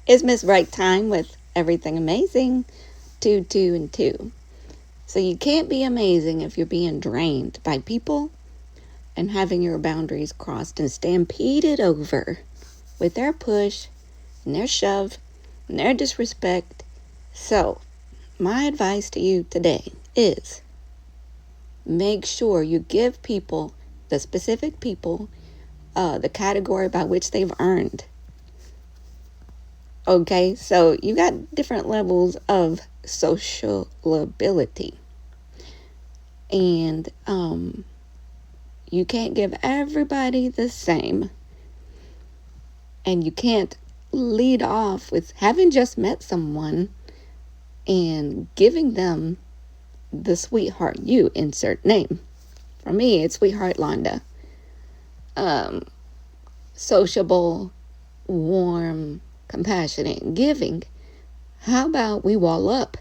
It's Miss Right Time with Everything Amazing, 2, 2, and 2. So you can't be amazing if you're being drained by people and having your boundaries crossed and stampeded over with their push and their shove and their disrespect. So, my advice to you today is make sure you give people, the specific people, the category by which they've earned. Okay, so you got different levels of sociability. And you can't give everybody the same. And you can't lead off with having just met someone and giving them the sweetheart, you insert name. For me, it's sweetheart Londa. Sociable, warm, compassionate, giving. How about we wall up?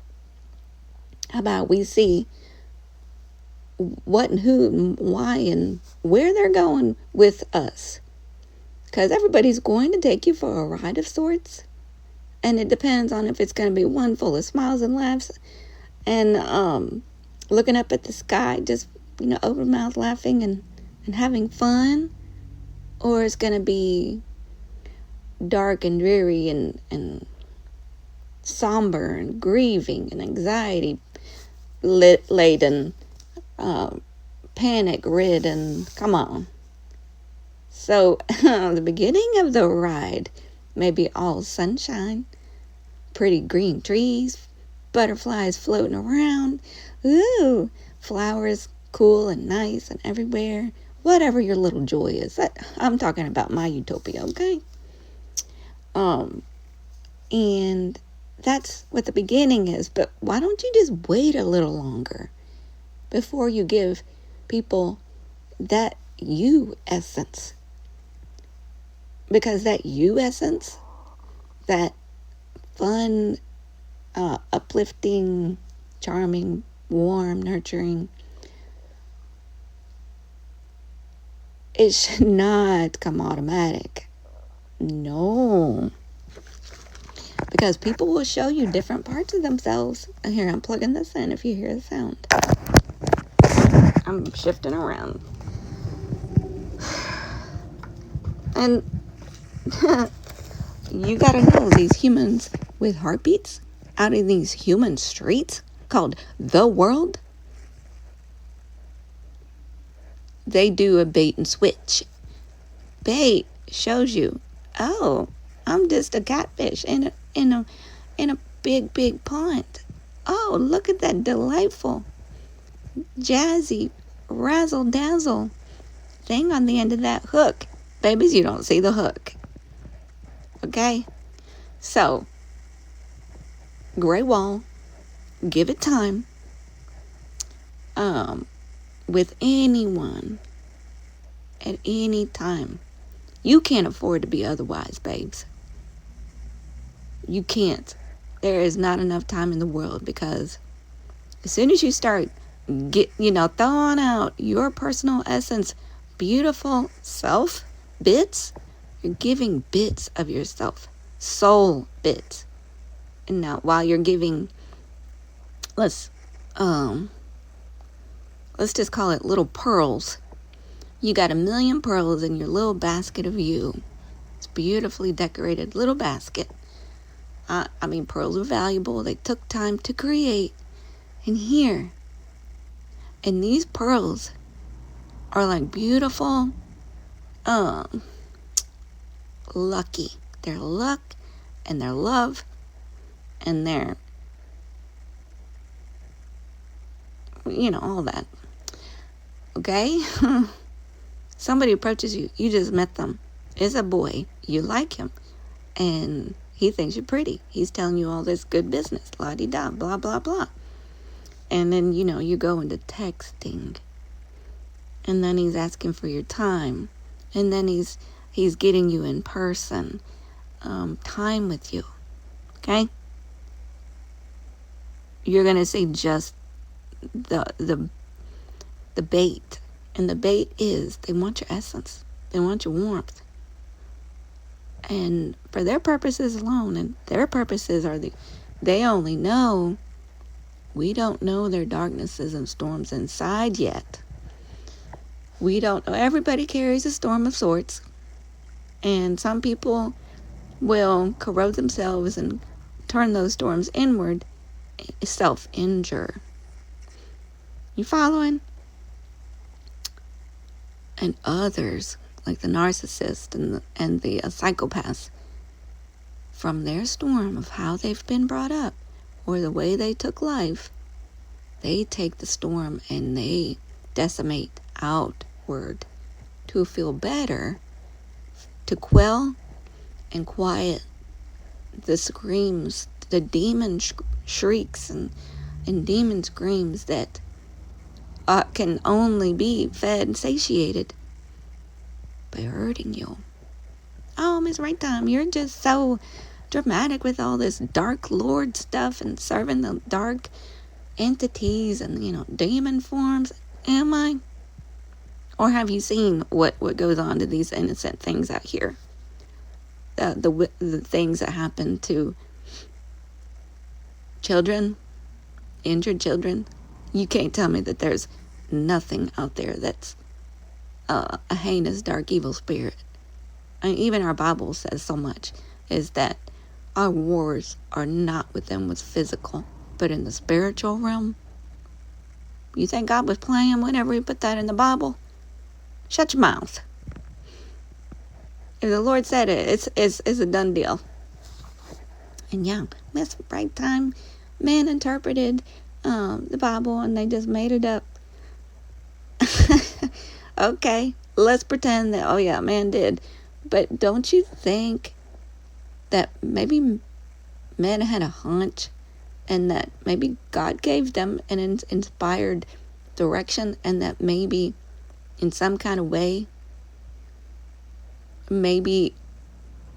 How about we see what and who and why and where they're going with us? Because everybody's going to take you for a ride of sorts. And it depends on if it's going to be one full of smiles and laughs and looking up at the sky, just, open mouth laughing and having fun. Or it's going to be dark and dreary and somber and grieving and anxiety laden, panic ridden. Come on. So the beginning of the ride may be all sunshine, pretty green trees, butterflies floating around, ooh, flowers cool and nice and everywhere. Whatever your little joy is. I'm talking about my utopia, okay? And that's what the beginning is. But why don't you just wait a little longer before you give people that you essence? Because that you essence, that fun, uplifting, charming, warm, nurturing, it should not come automatic. No. Because people will show you different parts of themselves. And here, I'm plugging this in if you hear the sound. I'm shifting around. And you gotta know, these humans with heartbeats out in these human streets called the world, they do a bait and switch. Bait shows you, oh, I'm just a catfish in a big pond. Oh, look at that delightful, jazzy, razzle dazzle thing on the end of that hook. Babies, you don't see the hook. Okay? So, gray wall, give it time. With anyone at any time. You can't afford to be otherwise, babes. You can't. There is not enough time in the world, because as soon as you start throwing out your personal essence, beautiful self bits, you're giving bits of yourself, soul bits. And now while you're giving, let's just call it little pearls. You got 1,000,000 pearls in your little basket of you. It's beautifully decorated little basket. Pearls are valuable. They took time to create. And these pearls are like beautiful, lucky. They're luck and they're love and they're, all that. Okay? Somebody approaches you. You just met them. It's a boy. You like him. And he thinks you're pretty. He's telling you all this good business. La-di-da, blah, blah, blah. And then, you go into texting. And then he's asking for your time. And then he's getting you in person. Time with you. Okay? You're going to see just the bait. And the bait is, they want your essence. They want your warmth. And for their purposes alone, and their purposes are they only know, we don't know their darknesses and storms inside yet. We don't know. Everybody carries a storm of sorts. And some people will corrode themselves and turn those storms inward, self-injure. You following? And others, like the narcissist and the psychopaths, from their storm of how they've been brought up or the way they took life, they take the storm and they decimate outward to feel better, to quell and quiet the screams, the demon shrieks and demon screams that can only be fed and satiated by hurting you. Oh, Miss Right Time, you're just so dramatic with all this dark lord stuff and serving the dark entities and, demon forms. Am I? Or have you seen what goes on to these innocent things out here? The things that happen to children, injured children. You can't tell me that there's nothing out there that's a heinous, dark, evil spirit. And even our Bible says so much, is that our wars are not with them what's physical, but in the spiritual realm. You think God was playing whenever he put that in the Bible? Shut your mouth. If the Lord said it, it's a done deal. And yeah, Miss Right Time man interpreted the Bible and they just made it up. Okay, let's pretend that, oh yeah, man did. But don't you think that maybe men had a hunch and that maybe God gave them an inspired direction, and that maybe in some kind of way, maybe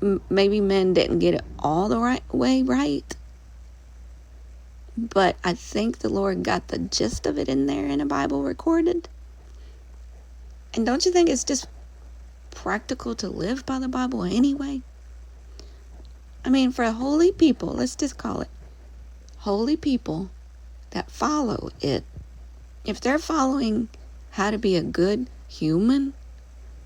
men didn't get it all the right way right, but I think the Lord got the gist of it in there in a Bible recorded. And don't you think it's just practical to live by the Bible anyway? I mean, for holy people, let's just call it holy people that follow it, if they're following how to be a good human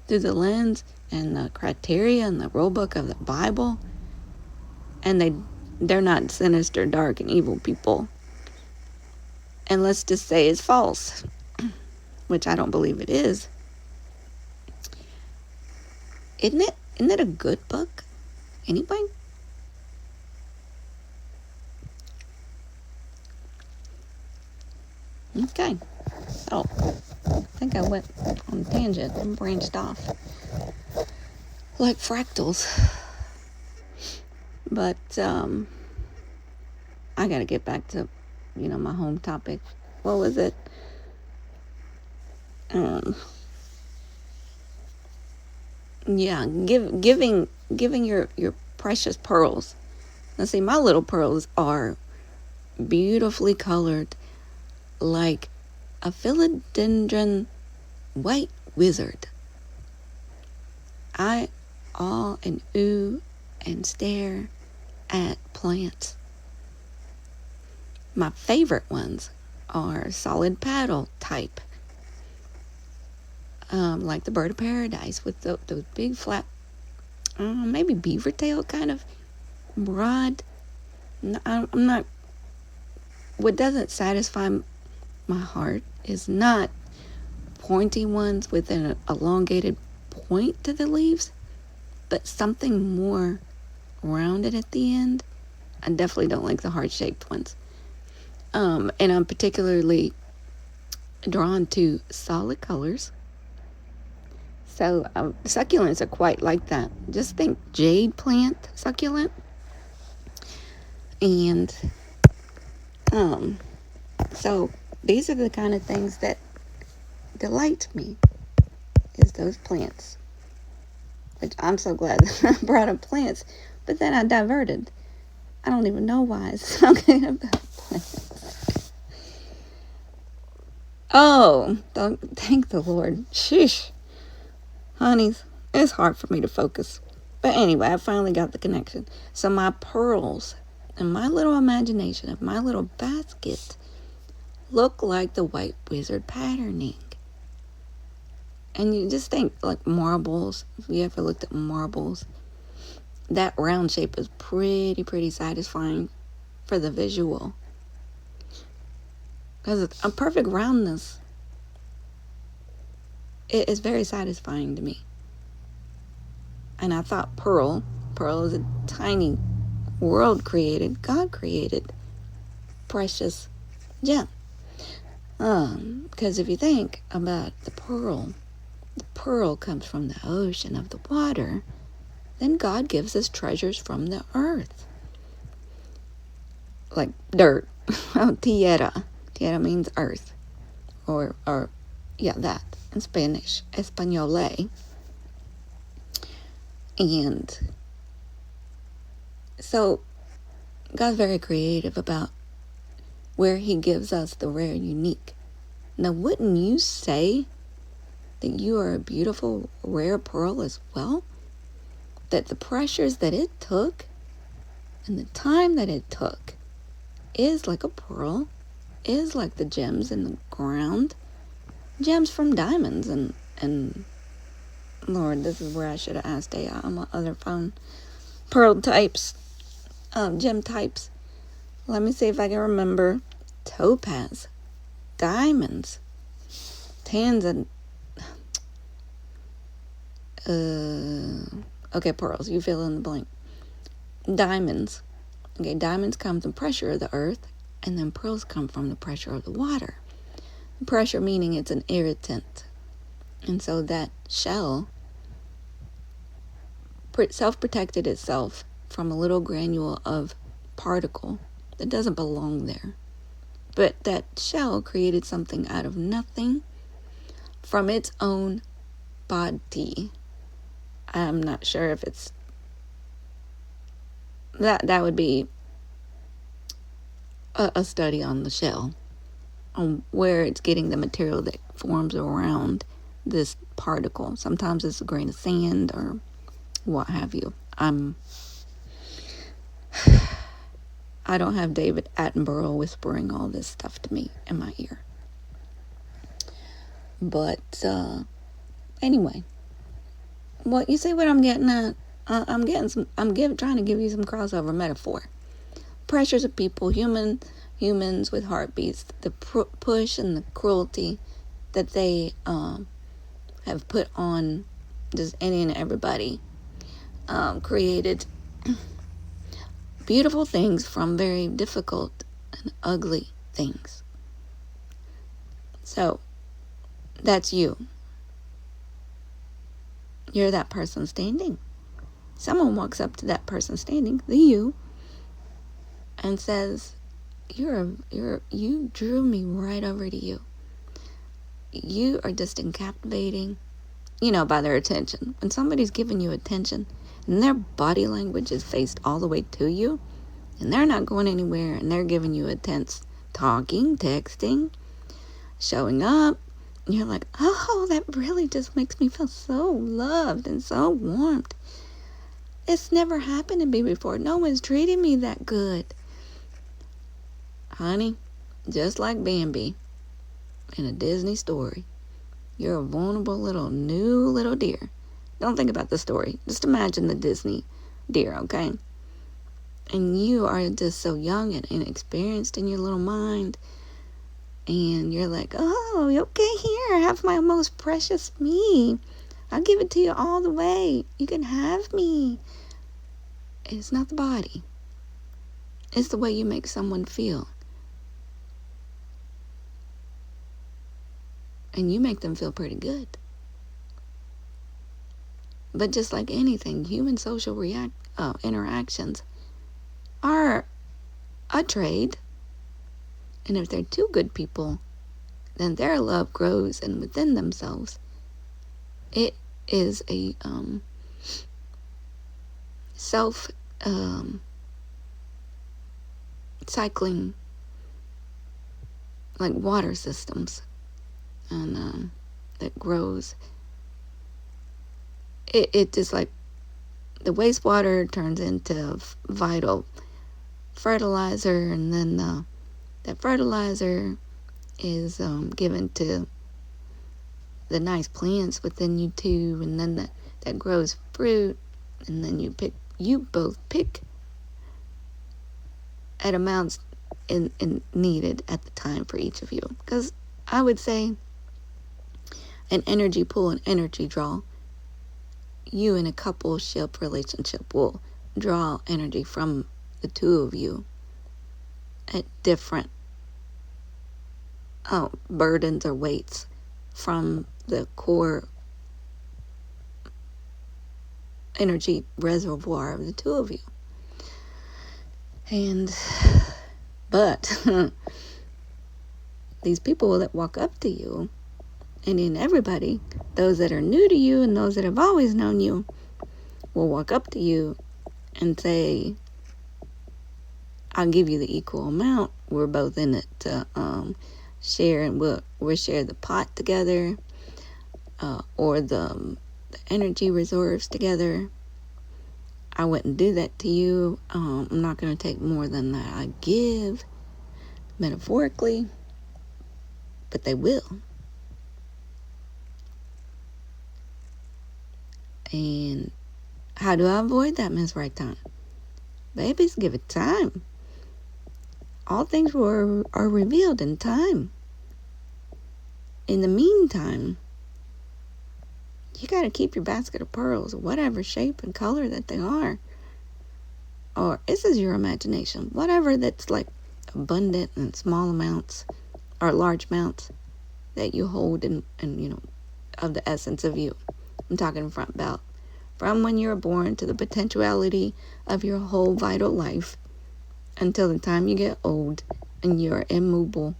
through the lens and the criteria and the rule book of the Bible, and they're not sinister, dark, and evil people, and let's just say it's false, which I don't believe it is, isn't it a good book? Anybody? Okay. Oh, I think I went on a tangent and branched off like fractals. But I gotta get back to, my home topic. What was it? Yeah, giving your precious pearls. Now see, my little pearls are beautifully colored, like a philodendron white wizard. I awe and ooh and stare at plants. My favorite ones are solid paddle type, like the bird of paradise with those big flat, maybe beaver tail kind of broad. I'm not. What doesn't satisfy my heart is not pointy ones with an elongated point to the leaves, but something more rounded at the end. I definitely don't like the heart-shaped ones. And I'm particularly drawn to solid colors. So succulents are quite like that. Just think jade plant succulent. And so these are the kind of things that delight me, is those plants. Which I'm so glad that I brought up plants, but then I diverted. I don't even know why it's talking about plants. Oh, thank the Lord. Sheesh. Honeys, it's hard for me to focus. But anyway, I finally got the connection. So my pearls in my little imagination of my little basket look like the white wizard patterning. And you just think like marbles. If you ever looked at marbles, that round shape is pretty satisfying for the visual. Because it's a perfect roundness. It is very satisfying to me. And I thought pearl is a tiny world created, God created, precious gem. Because if you think about the pearl comes from the ocean of the water, then God gives us treasures from the earth. Like dirt. Tierra. Tierra means earth. Or yeah, that. In Spanish. Españole. And so God's very creative about where he gives us the rare, unique. Now, wouldn't you say that you are a beautiful, rare pearl as well? That the pressures that it took and the time that it took is like a pearl, is like the gems in the ground, gems from diamonds. And Lord, this is where I should have asked AI on my other phone. Pearl types, gem types. Let me see if I can remember. Topaz, diamonds, tanzanite. Okay, pearls, you fill in the blank. Diamonds. Okay, diamonds come from the pressure of the earth, and then pearls come from the pressure of the water. Pressure meaning it's an irritant. And so that shell self-protected itself from a little granule of particle that doesn't belong there. But that shell created something out of nothing from its own body. I'm not sure if it's that would be a study on the shell, on where it's getting the material that forms around this particle. Sometimes it's a grain of sand or what have you. I don't have David Attenborough whispering all this stuff to me in my ear. But anyway, well, you see what I'm getting at? I'm trying to give you some crossover metaphor. Pressures of people, humans with heartbeats, the push and the cruelty that they have put on just any and everybody, created beautiful things from very difficult and ugly things. So, that's you. You're that person standing. Someone walks up to that person standing, the you, and says, you drew me right over to you. You are just captivating, by their attention. When somebody's giving you attention and their body language is faced all the way to you, and they're not going anywhere, and they're giving you attention, talking, texting, showing up, and you're like, oh, that really just makes me feel so loved and so warmed. It's never happened to me before. No one's treated me that good. Honey, just like Bambi in a Disney story, you're a vulnerable new little deer. Don't think about the story. Just imagine the Disney deer, okay? And you are just so young and inexperienced in your little mind. And you're like, oh, okay, here, have my most precious me. I'll give it to you all the way. You can have me. It's not the body. It's the way you make someone feel. And you make them feel pretty good. But just like anything, human social interactions are a trade. And if they're two good people, then their love grows, and within themselves, it is a cycling, like water systems, and that grows. It just like the wastewater turns into vital fertilizer, and then that fertilizer is given to the nice plants within you too, and then that grows fruit, and then you both pick at amounts in needed at the time for each of you. Because I would say an energy pull and energy draw, you in a coupleship relationship will draw energy from the two of you at different burdens or weights from the core energy reservoir of the two of you. But these people that walk up to you, and then everybody, those that are new to you and those that have always known you, will walk up to you and say, I'll give you the equal amount. We're both in it to share, and we'll share the pot together, or the energy reserves together. I wouldn't do that to you. I'm not going to take more than that I give, metaphorically, but they will. And how do I avoid that, Miss Right Time? Babies, give it time. All things are revealed in time. In the meantime, you got to keep your basket of pearls, whatever shape and color that they are. Or this is your imagination. Whatever that's like abundant and small amounts or large amounts that you hold in of the essence of you. I'm talking about from when you were born to the potentiality of your whole vital life until the time you get old and you're immobile,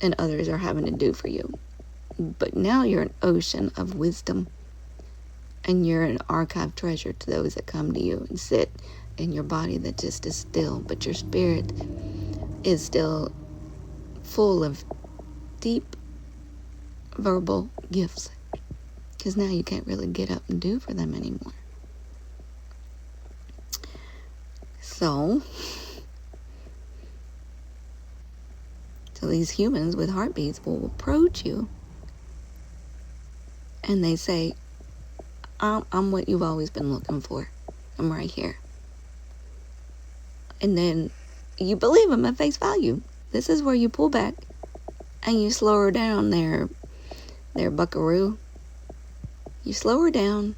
and others are having to do for you. But now you're an ocean of wisdom, and you're an archive treasure to those that come to you and sit in your body that just is still, but your spirit is still full of deep verbal gifts, because now you can't really get up and do for them anymore. So these humans with heartbeats will approach you and they say, I'm what you've always been looking for. I'm right here. And then you believe them at face value. This is where you pull back and you slow her down there, buckaroo. You slow her down,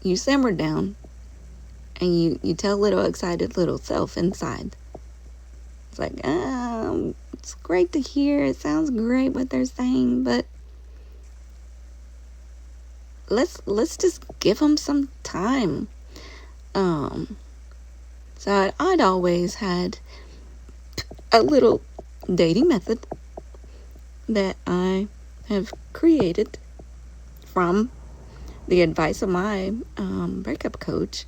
you simmer down, and you tell little excited little self inside. It's like, it's great to hear. It sounds great what they're saying, but let's just give them some time. So I'd always had a little dating method that I have created from the advice of my breakup coach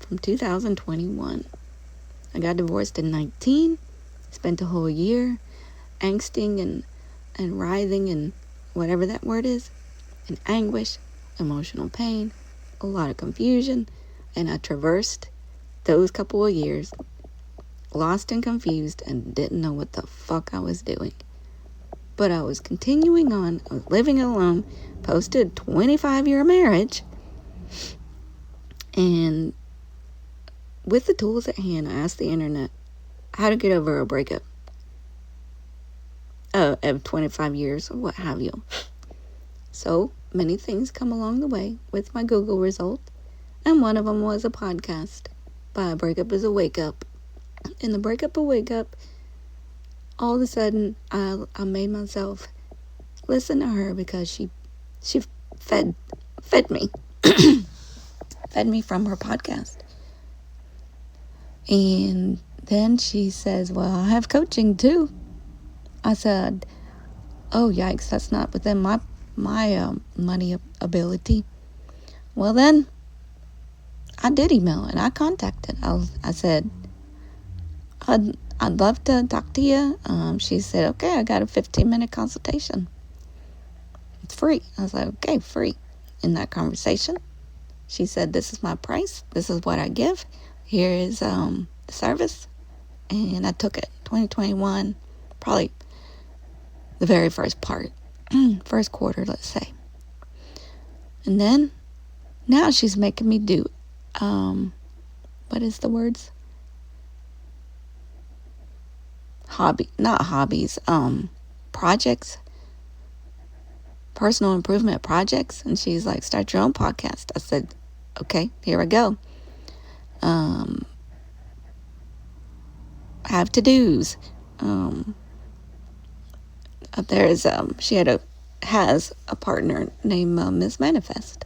from 2021. I got divorced in 19, spent a whole year angsting and writhing and whatever that word is, in anguish, emotional pain, a lot of confusion, and I traversed those couple of years lost and confused and didn't know what the fuck I was doing. But I was continuing on. I was living alone, posted 25-year marriage, and with the tools at hand, I asked the internet how to get over a breakup of 25 years or what have you. So many things come along the way with my Google result, and one of them was a podcast by A Breakup is a Wake Up. In the Breakup a Wake Up, all of a sudden I made myself listen to her because she fed me fed me from her podcast. And then she says, well, I have coaching too. I said, oh yikes, that's not within my money ability. Well then, I did email and I contacted. I said, I'd love to talk to you. She said, okay, I got a 15-minute consultation. It's free. I was like, okay, free. in that conversation. She said, this is my price. This is what I give. Here is the service. And I took it. 2021, probably the very first part. First quarter, let's say. And then, now she's making me do, what is the words? Not hobbies, projects. Personal improvement projects. And she's like, start your own podcast. I said, okay, here I go. Have to-dos. She has a partner named Miss Manifest,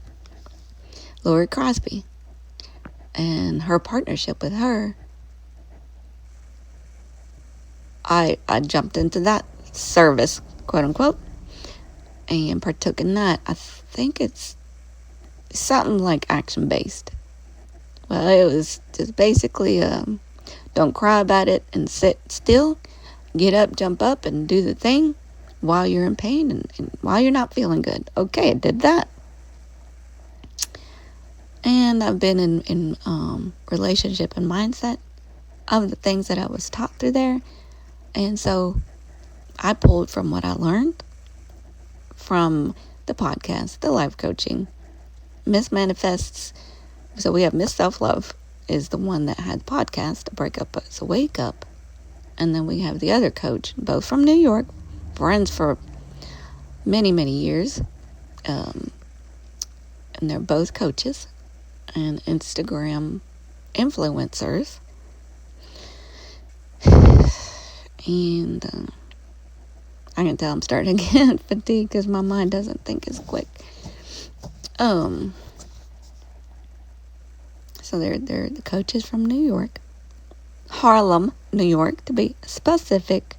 Lori Crosby. And her partnership with her, I jumped into that service, quote unquote, and partook in that. I think it's something like action-based. Well, it was just basically, don't cry about it and sit still. Get up, jump up, and do the thing while you're in pain and while you're not feeling good. Okay, I did that. And I've been in relationship and mindset of the things that I was taught through there. And so I pulled from what I learned from the podcast, the life coaching, Miss Manifests. So we have Miss Self-Love is the one that had the podcast, Break Up is a Wake Up. And then we have the other coach, both from New York, friends for many, many years. And they're both coaches and Instagram influencers. And I can tell I'm starting to get fatigued because my mind doesn't think as quick. So they're the coaches from New York. Harlem, New York, to be specific,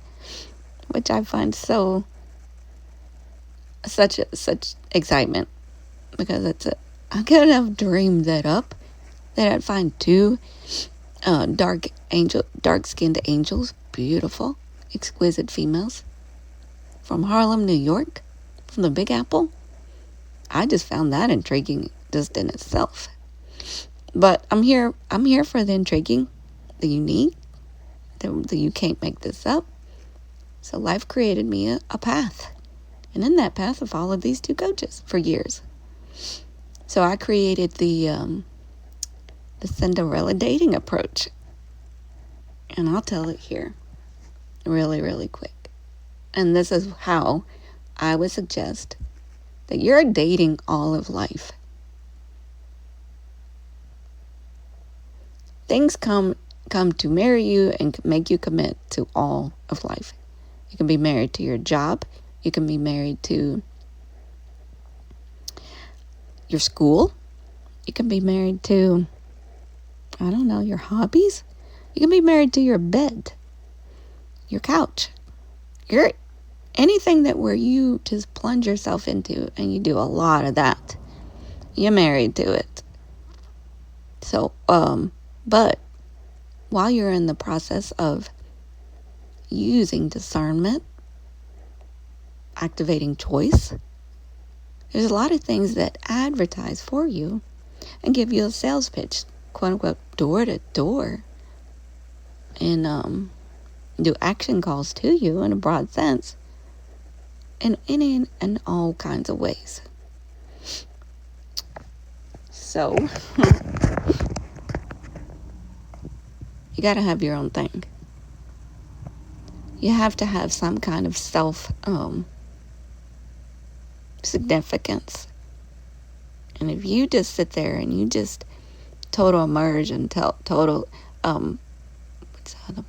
which I find such excitement, because I could have dreamed that up, that I'd find two dark-skinned angels, beautiful, exquisite females from Harlem, New York, from the Big Apple. I just found that intriguing just in itself. But I'm here for the intriguing, the unique, the you can't make this up. So life created me a path. And in that path, I followed these two coaches for years. So I created the Cinderella dating approach. And I'll tell it here really, really quick. And this is how I would suggest that you're dating all of life. Things come to marry you and make you commit to all of life. You can be married to your job. You can be married to your school. You can be married to, I don't know, your hobbies. You can be married to your bed, your couch, anything where you just plunge yourself into and you do a lot of that. You're married to it. So, but while you're in the process of using discernment, activating choice, there's a lot of things that advertise for you and give you a sales pitch, quote unquote, door to door, and do action calls to you in a broad sense, in any and all kinds of ways. So you got to have your own thing. You have to have some kind of self significance. And if you just sit there and you just total immerse and total what's the other word?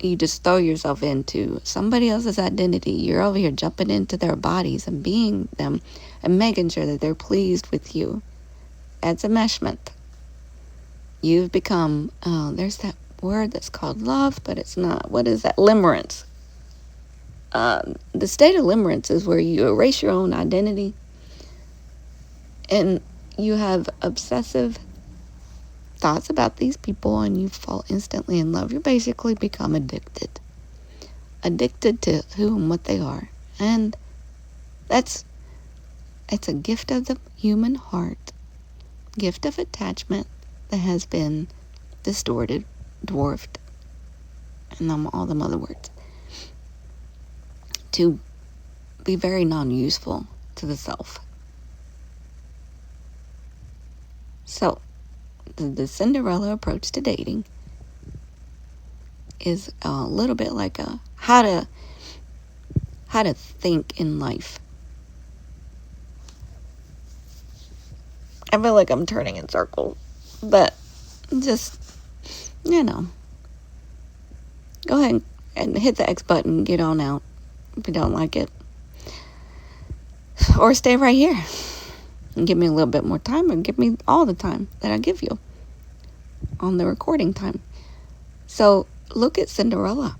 You just throw yourself into somebody else's identity. You're over here jumping into their bodies and being them and making sure that they're pleased with you. That's enmeshment. You've become, there's that word that's called love, but it's not. What is that? Limerence. The state of limerence is where you erase your own identity and you have obsessive thoughts about these people and you fall instantly in love. You basically become addicted to who and what they are. And that's It's a gift of the human heart, gift of attachment that has been distorted, dwarfed, and all them other words, to be very non-useful to the self. So, the Cinderella approach to dating is a little bit like how to think in life. I feel like I'm turning in circles, but just, go ahead and hit the X button and get on out if you don't like it. Or stay right here and give me a little bit more time, or give me all the time that I give you on the recording time. So look at Cinderella.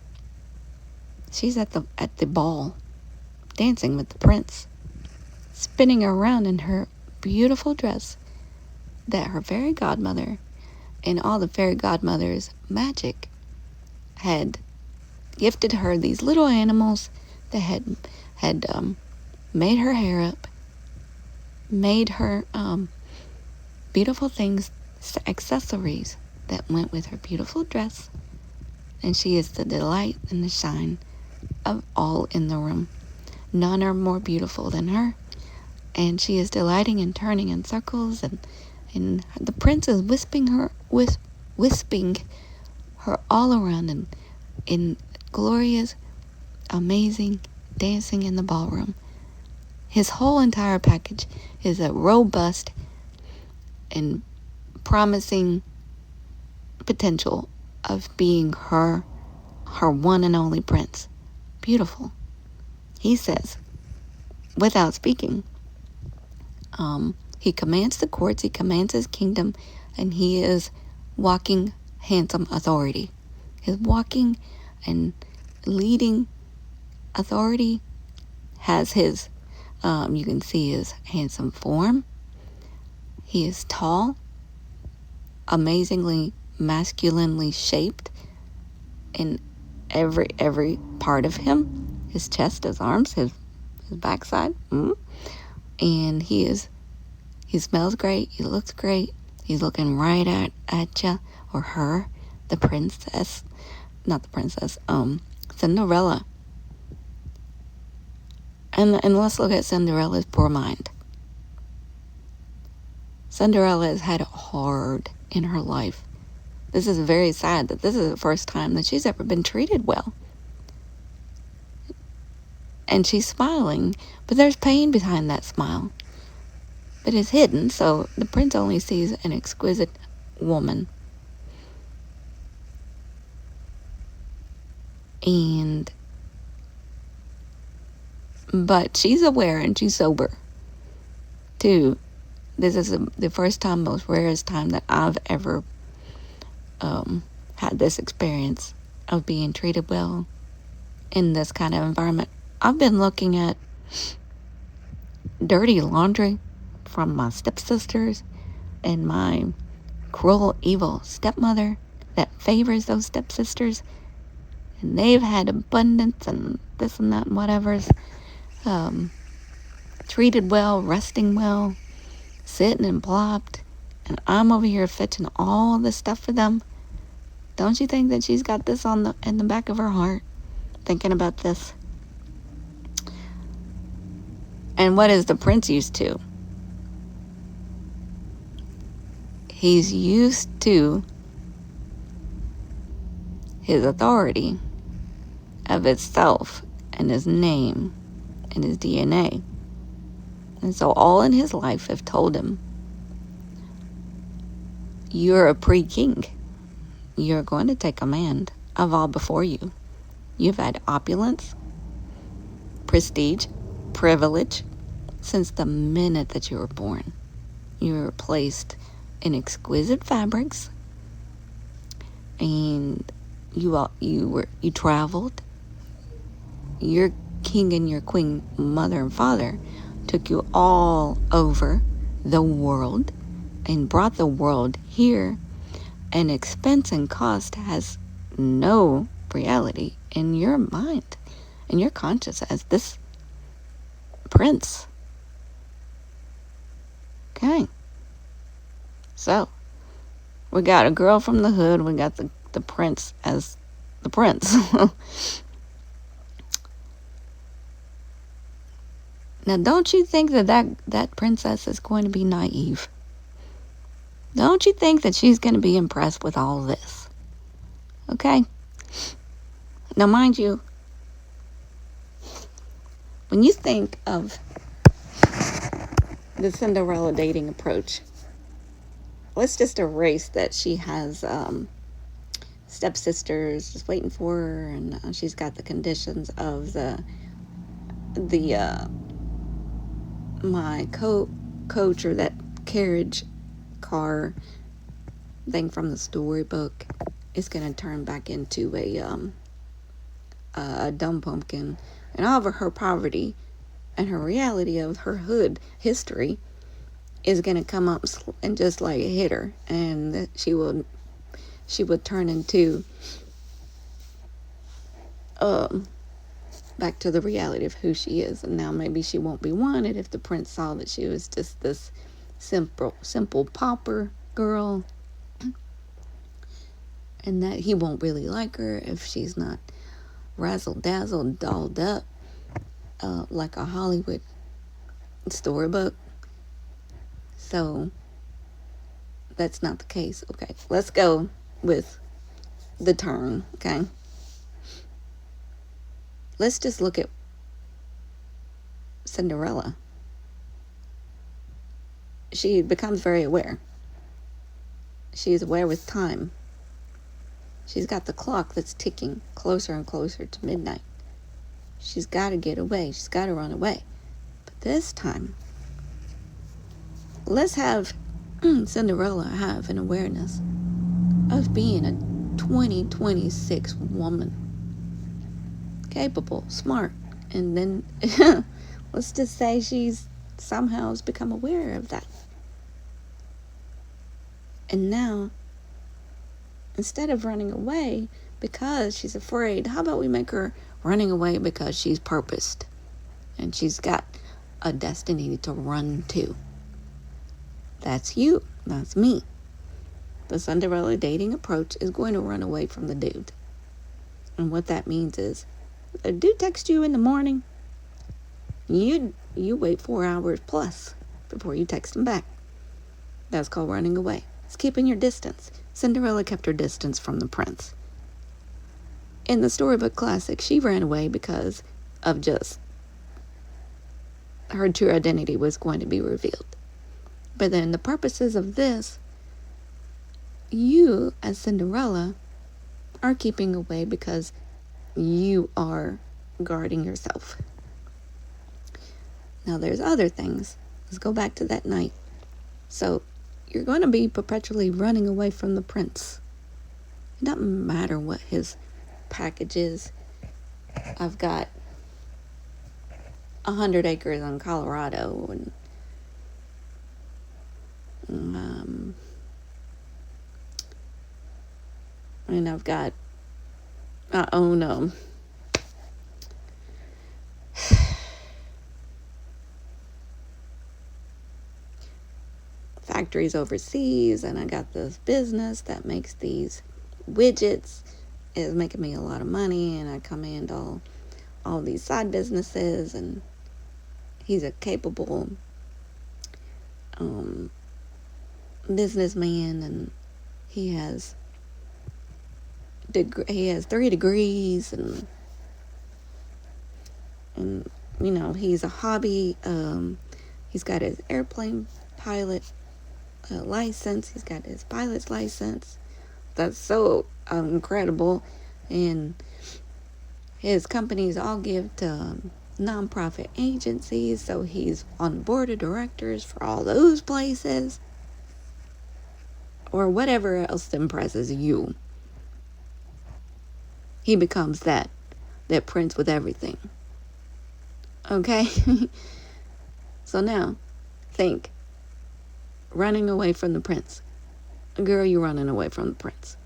She's at the ball, dancing with the prince, spinning around in her beautiful dress that her fairy godmother and all the fairy godmother's magic had gifted her, these little animals that had made her hair up, made her beautiful things, accessories that went with her beautiful dress. And she is the delight and the shine of all in the room. None are more beautiful than her. And she is delighting and turning in circles, and the prince is wisping her all around and in glorious, amazing dancing in the ballroom. His whole entire package is a robust and promising potential of being her one and only prince. Beautiful. He says, without speaking, he commands the courts, he commands his kingdom, and he is walking handsome authority. His walking and leading authority has his, you can see his handsome form. He is tall, amazingly masculinely shaped in every part of him. His chest, his arms, his backside. And he smells great. He looks great. He's looking right at you or her, the princess, not the princess, Cinderella. And let's look at Cinderella's poor mind. Cinderella has had it hard in her life. This is very sad that this is the first time that she's ever been treated well. And she's smiling, but there's pain behind that smile. But it's hidden, so the prince only sees an exquisite woman. But she's aware and she's sober, too. This is the first time, most rarest time that I've ever had this experience of being treated well in this kind of environment. I've been looking at dirty laundry from my stepsisters and my cruel, evil stepmother that favors those stepsisters. And they've had abundance and this and that and whatever's. Treated well, resting well, sitting and plopped. And I'm over here fetching all this stuff for them. Don't you think that she's got this in the back of her heart, thinking about this? And what is the prince used to? He's used to his authority of itself and his name and his DNA. And so all in his life have told him, you're a pre-king. You're going to take command of all before you. You've had opulence, prestige, privilege since the minute that you were born. You were placed in exquisite fabrics, and you traveled. Your king and your queen, mother and father, took you all over the world and brought the world here. And expense and cost has no reality in your mind, in your conscious as this prince. Okay. So, we got a girl from the hood. We got the prince as the prince. Now, don't you think that princess is going to be naive? Don't you think that she's going to be impressed with all this? Okay? Now, mind you, when you think of the Cinderella dating approach, let's just erase that she has stepsisters just waiting for her, and she's got the conditions of the my coach, or that carriage car thing from the storybook is going to turn back into a dumb pumpkin, and all of her poverty and her reality of her hood history is going to come up and just like hit her, and she will turn into back to the reality of who she is. And now maybe she won't be wanted if the prince saw that she was just this simple pauper girl, and that he won't really like her if she's not razzle-dazzle dolled up like a Hollywood storybook. So that's not the case. Okay, let's go with the turn. Okay, let's just look at Cinderella. She becomes very aware. She's aware with time. She's got the clock that's ticking closer and closer to midnight. She's got to get away. She's got to run away. But this time, let's have Cinderella have an awareness of being a 2026 woman. Capable, smart, and then let's just say she's somehow has become aware of that. And now, instead of running away because she's afraid, how about we make her running away because she's purposed and she's got a destiny to run to? That's you. That's me. The Cinderella dating approach is going to run away from the dude. And what that means is, a dude texts you in the morning, you wait 4 hours plus before you text him back. That's called running away. It's keeping your distance. Cinderella kept her distance from the prince. In the storybook classic, she ran away because of just her true identity was going to be revealed. But then the purposes of this, you as Cinderella are keeping away because you are guarding yourself. Now there's other things. Let's go back to that night. So you're going to be perpetually running away from the prince. It doesn't matter what his package is. I've got 100 acres in Colorado, and I've got, I own factories overseas, and I got this business that makes these widgets. It's making me a lot of money, and I command all these side businesses, and he's a capable businessman, and he has 3 degrees, and you know, he's a hobby. He's got his airplane pilot license. He's got his pilot's license. That's so incredible. And his companies all give to nonprofit agencies, so he's on the board of directors for all those places, or whatever else impresses you. He becomes that prince with everything. Okay? So now, think. Running away from the prince. Girl, you're running away from the prince.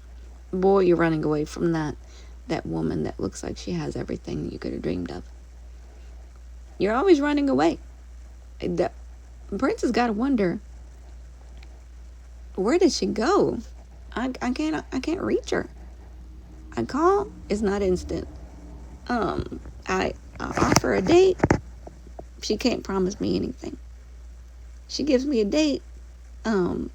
Boy, you're running away from that woman that looks like she has everything you could have dreamed of. You're always running away. The prince has got to wonder, Where did she go? I can't reach her. I call, it's not instant. I offer a date, she can't promise me anything. She gives me a date, and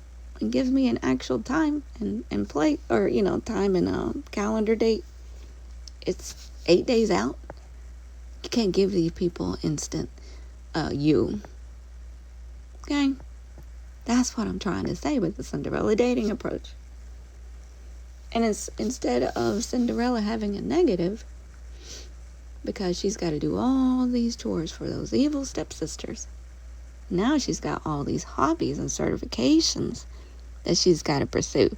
gives me an actual time and place, or time and calendar date. It's 8 days out. You can't give these people instant you. Okay? That's what I'm trying to say with the Cinderella dating approach. And it's instead of Cinderella having a negative, because she's got to do all these chores for those evil stepsisters, now she's got all these hobbies and certifications that she's got to pursue.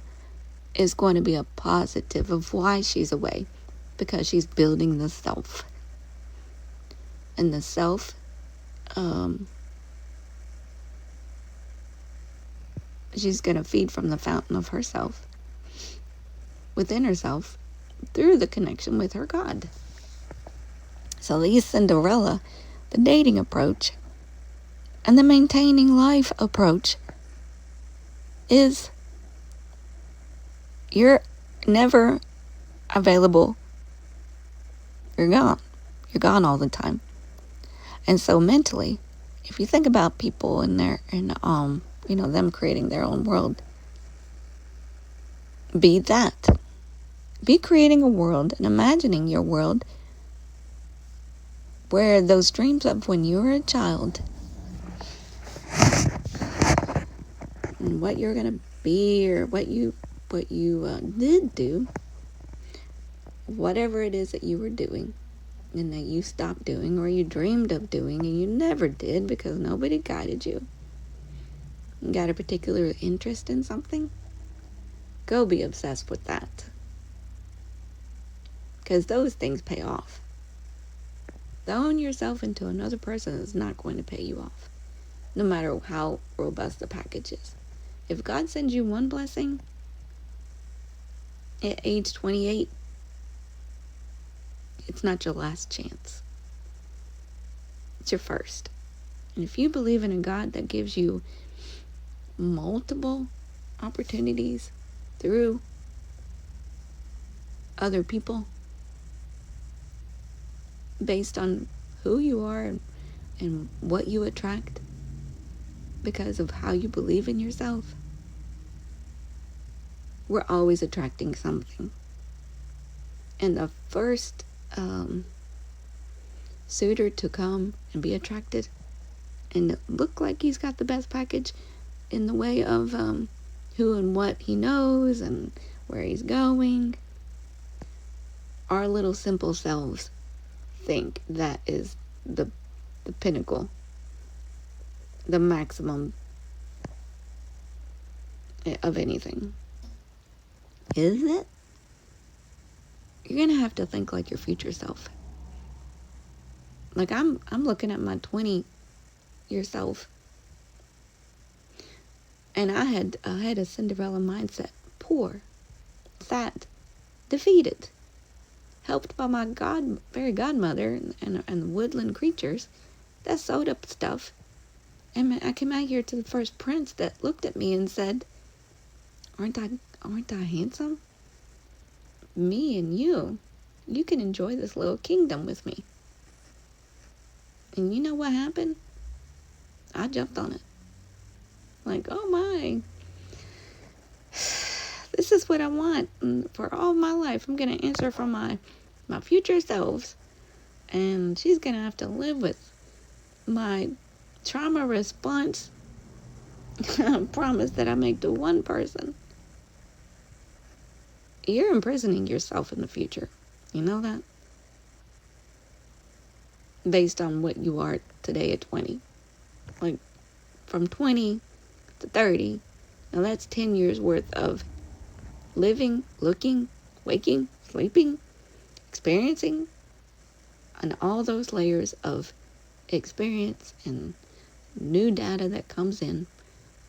It's going to be a positive of why she's away, because she's building the self. And the self, she's going to feed from the fountain of herself, within herself, through the connection with her God. So these Cinderella, the dating approach, and the maintaining life approach is you're never available. You're gone. You're gone all the time. And so mentally, if you think about people and them creating their own world, be that. Be creating a world and imagining your world where those dreams of when you were a child and what you're going to be, or what you did do, whatever it is that you were doing and that you stopped doing, or you dreamed of doing and you never did because nobody guided you. You got a particular interest in something? Go be obsessed with that. Because those things pay off. Throwing yourself into another person is not going to pay you off, no matter how robust the package is. If God sends you one blessing at age 28, it's not your last chance. It's your first. And if you believe in a God that gives you multiple opportunities through other people, based on who you are and what you attract because of how you believe in yourself, we're always attracting something. And the first suitor to come and be attracted and look like he's got the best package in the way of who and what he knows and where he's going, our little simple selves think that is the pinnacle, the maximum of anything. Is it? You're gonna have to think like your future self. Like I'm looking at my 20-year self, and I had a Cinderella mindset: poor, sad, defeated, helped by my fairy godmother and the woodland creatures that sewed up stuff. And I came out here to the first prince that looked at me and said, aren't I handsome? Me and you can enjoy this little kingdom with me. And you know what happened? I jumped on it. Like, oh my, this is what I want. And for all my life, I'm going to answer for my future selves. And she's going to have to live with my trauma response promise that I make to one person. You're imprisoning yourself in the future. You know that? Based on what you are today at 20. Like, from 20 to 30, now that's 10 years worth of living, looking, waking, sleeping, experiencing, and all those layers of experience and new data that comes in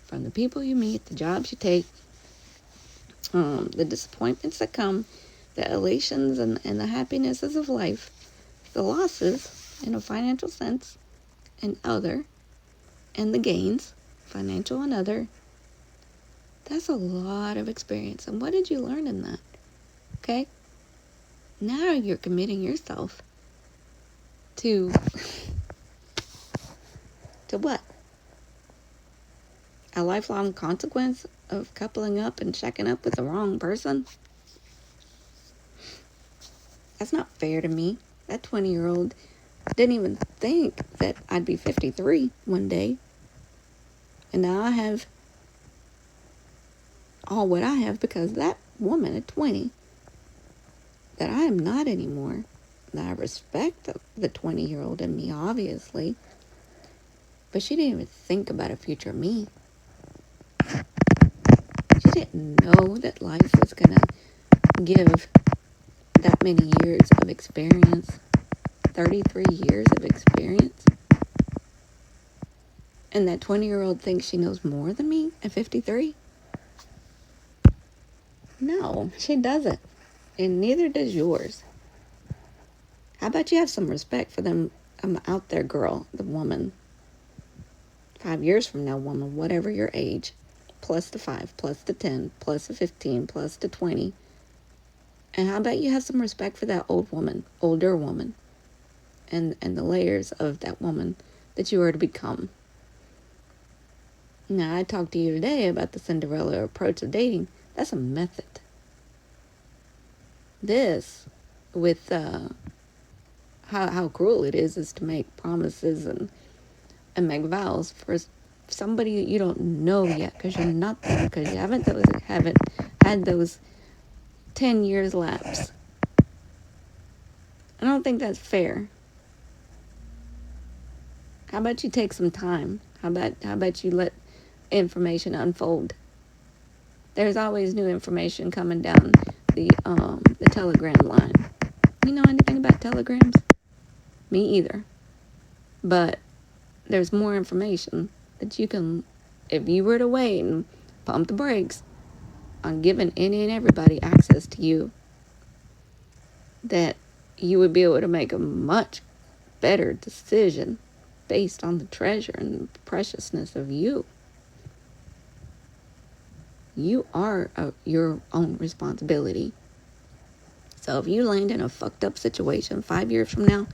from the people you meet, the jobs you take, the disappointments that come, the elations and the happinesses of life, the losses in a financial sense and other, and the gains, financial and other, That's a lot of experience. And what did you learn in that? Okay? Now you're committing yourself to what? A lifelong consequence of coupling up and checking up with the wrong person? That's not fair to me. That 20-year-old didn't even think that I'd be 53 one day. And now I have all what I have because that woman at 20, that I am not anymore. Now I respect the 20-year-old in me, obviously. But she didn't even think about a future me. She didn't know that life was going to give that many years of experience. 33 years of experience. And that 20-year-old thinks she knows more than me at 53? No, she doesn't. And neither does yours. How about you have some respect for them out there, girl, the woman. 5 years from now, woman, whatever your age, plus the 5, plus the 10, plus the 15, plus the 20. And how about you have some respect for that older woman, and the layers of that woman that you are to become. Now, I talked to you today about the Cinderella approach of dating. That's a method. This, with how cruel it is to make promises and make vows for somebody you don't know yet, because you're not there, because you haven't had those 10 years lapse. I don't think that's fair. How about you take some time? How about you let information unfold? There's always new information coming down the telegram line. You know anything about telegrams? Me either. But there's more information that you can, if you were to wait and pump the brakes on giving any and everybody access to you, that you would be able to make a much better decision based on the treasure and the preciousness of you. You are your own responsibility. So if you land in a fucked up situation 5 years from now,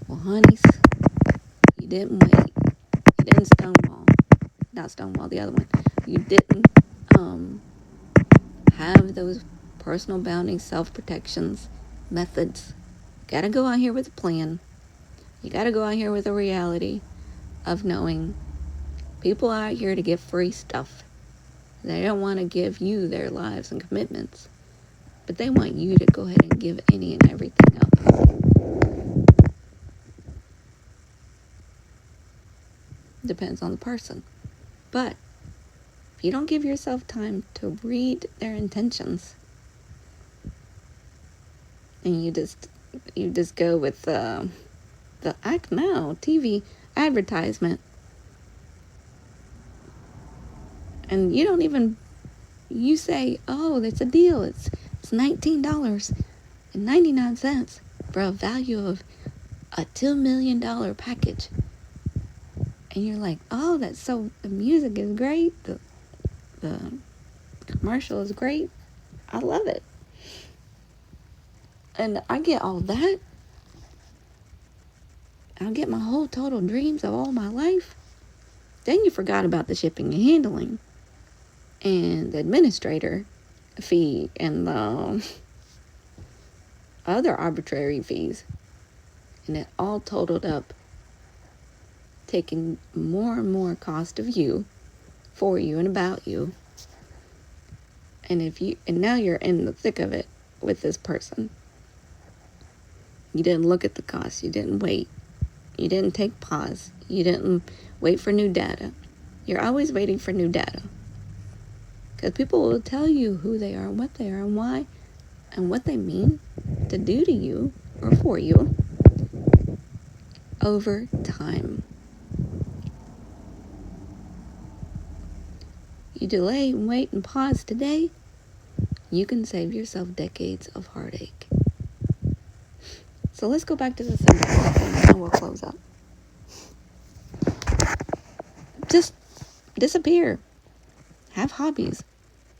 well, honeys, you didn't wait. You didn't not stonewall, the other one. You didn't have those personal bounding self-protections methods. Gotta go out here with a plan. You gotta go out here with a reality of knowing people are out here to get free stuff. They don't want to give you their lives and commitments, but they want you to go ahead and give any and everything up. Depends on the person. But if you don't give yourself time to read their intentions, and you just go with the Act Now TV advertisement, and you say, oh, it's a deal, it's $19.99 for a value of a $2 million package. And you're like, oh, the music is great, the commercial is great, I love it, and I get all that. I'll get my whole total dreams of all my life. Then you forgot about the shipping and handling and the administrator fee and the other arbitrary fees. And it all totaled up, taking more and more cost of you, for you, and about you. And now you're in the thick of it with this person. You didn't look at the cost. You didn't wait. You didn't take pause. You didn't wait for new data. You're always waiting for new data. Because people will tell you who they are, what they are, and why, and what they mean to do to you or for you over time. You delay and wait and pause today, you can save yourself decades of heartache. So let's go back to the Cinderella thing, and we'll close up. Just disappear. have hobbies.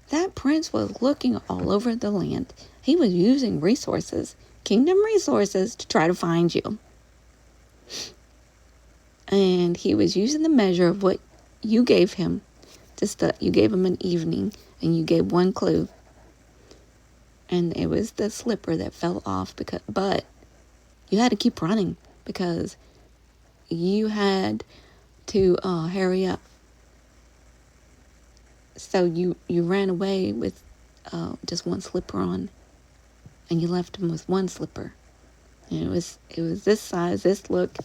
That prince was looking all over the land. He was using resources, kingdom resources, to try to find you. And he was using the measure of what you gave him. You gave him an evening, and you gave one clue. And it was the slipper that fell off, but you had to keep running because you had to hurry up. So you ran away with just one slipper on, and you left him with one slipper. And it was this size, this look,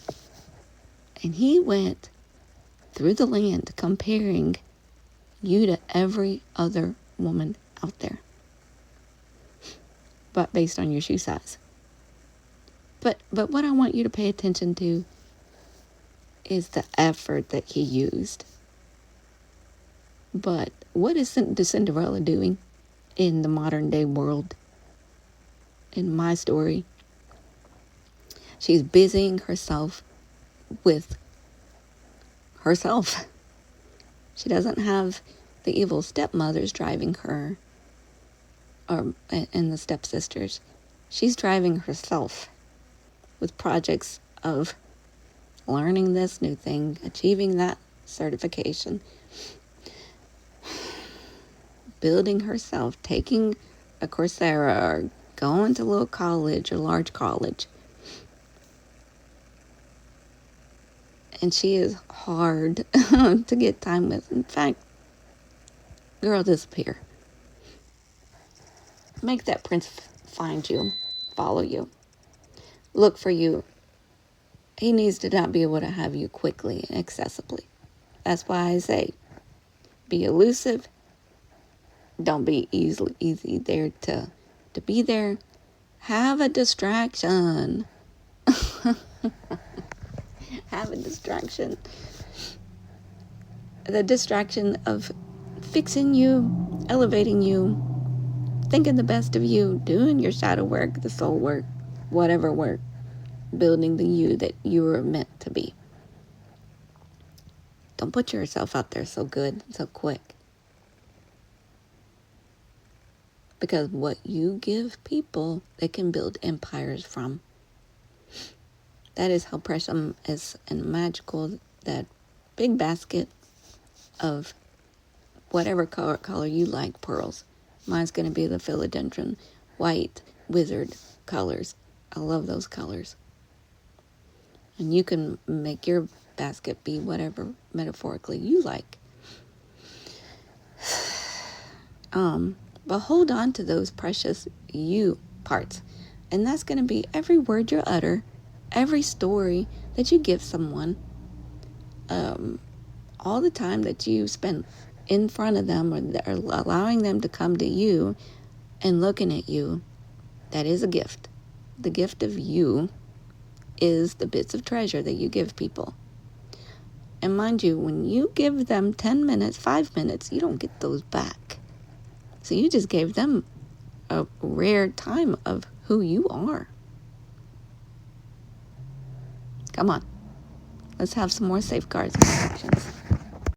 and he went through the land comparing you to every other woman out there, but based on your shoe size. But what I want you to pay attention to is the effort that he used. But what is the Cinderella doing in the modern day world? In my story, she's busying herself with herself. She doesn't have the evil stepmothers driving her, and the stepsisters. She's driving herself with projects of learning this new thing, achieving that certification, building herself, taking a Coursera, or going to a little college or large college. And she is hard to get time with. In fact, girl, disappear. Make that prince find you, follow you, look for you. He needs to not be able to have you quickly and accessibly. That's why I say, be elusive. Don't be easy there to be there. Have a distraction. Have a distraction. The distraction of fixing you, elevating you, thinking the best of you, doing your shadow work, the soul work, whatever work, building the you that you were meant to be. Don't put yourself out there so good, so quick. Because what you give people, they can build empires from. That is how precious and magical that big basket of whatever color you like, pearls. Mine's going to be the philodendron, white, wizard colors. I love those colors. And you can make your basket be whatever metaphorically you like. But hold on to those precious you parts. And that's going to be every word you utter, every story that you give someone, all the time that you spend in front of them, or allowing them to come to you and looking at you. That is a gift. The gift of you is the bits of treasure that you give people. And mind you, when you give them 10 minutes, 5 minutes, you don't get those back. So you just gave them a rare time of who you are. Come on. Let's have some more safeguards and protections.